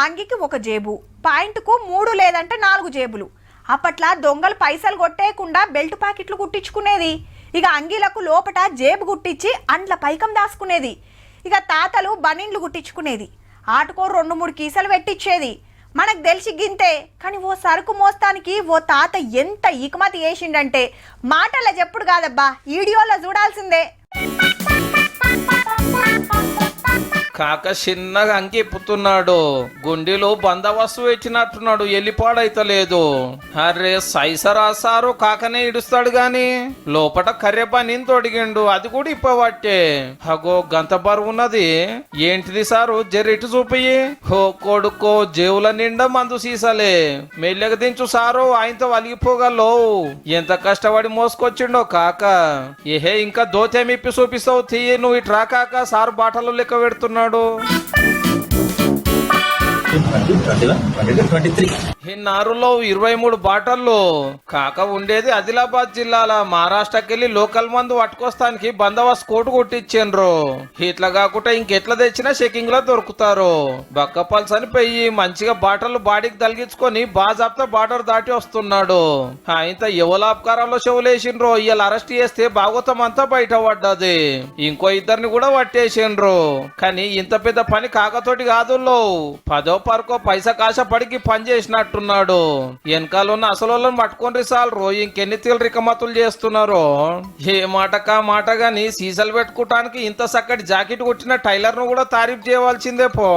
అంగికి ఒక జేబు, పాయింట్కు 3 లేదంటే 4 జేబులు. అప్పట్లా దొంగలు పైసలు కొట్టేయకుండా బెల్ట్ ప్యాకెట్లు కుట్టించుకునేది. ఇక అంగీలకు లోపట జేబు కుట్టించి అండ్ల పైకం దాసుకునేది. ఇక తాతలు బనీన్లు కుట్టించుకునేది. ఆటకో 2-3 కీసలు పెట్టించేది. మనకు తెలిసి గింతే, కానీ ఓ సరుకు మోస్తానికి ఓ తాత ఎంత ఇకమతి చేసిండంటే మాటల్లో చెప్పుడు కాదబ్బా, వీడియోలో చూడాల్సిందే. కాక చిన్నగా అంకిప్పుతున్నాడు, గుండెలో బందోబస్తు పెట్టినట్టున్నాడు, వెళ్ళిపాడైతలేదు. అరే సైసరా సారు కాకనే ఇడుస్తాడు గాని లోపట కర్రె పని తొడిగిండు, అది కూడా ఇప్పబట్టే. అగో గంత బరువున్నది ఏంటిది సారు, జర్రిటు చూపియి. హో కొడుకో జేవుల నిండా మందు సీసాలే, మెల్లగా దించు సారు, ఆయనతో వలిగిపోగలో. ఎంత కష్టపడి మోసుకొచ్చిండో కాక. ఏహే ఇంకా దోతేమిప్పి చూపిస్తావు తీయి, నువ్వు ఇట్రా కాక, సారు బాటలు లెక్క పెడుతున్నాడు. ఈ నారులో 23 బాటల్లో కాక ఉండేది ఆదిలాబాద్ జిల్లాల. మహారాష్ట్రకెళ్ళి లోకల్ మందు పట్టుకొస్తానికి బందోబస్తు కోటు కొట్టించారు. ఇట్లా కాకుండా ఇంకెట్లా తెచ్చినా చెకింగ్ లో దొరుకుతారు. బక్క పల్స్ అని పోయి మంచిగా బాటలు బాడీకి తలిగించుకొని బాజాబ్తా బార్డర్ దాటి వస్తున్నాడు. ఆయనతో ఎవలాపకారాల్లో చెవులేసిండ్రో, ఇవాళ అరెస్ట్ చేస్తే భాగవతం అంతా బయట పడ్డది. ఇంకో ఇద్దరిని కూడా పట్టేసిండ్రు. కానీ ఇంత పెద్ద పని కాకతోటి కాదు, 10వ పరకో పైసా కాశ పడికి పని చేసినట్టున్నాడు. వెనకాలన్న అసలు పట్టుకొని సాలరు, ఇంకెన్ని తీలు రికమతులు చేస్తున్నారు. ఏ మాటకా మాట గాని సీసాలు పెట్టుకోవటానికి ఇంత చక్కటి జాకెట్ కుట్టిన టైలర్ ను కూడా తారీఫ్ చేయవలసిందే పో.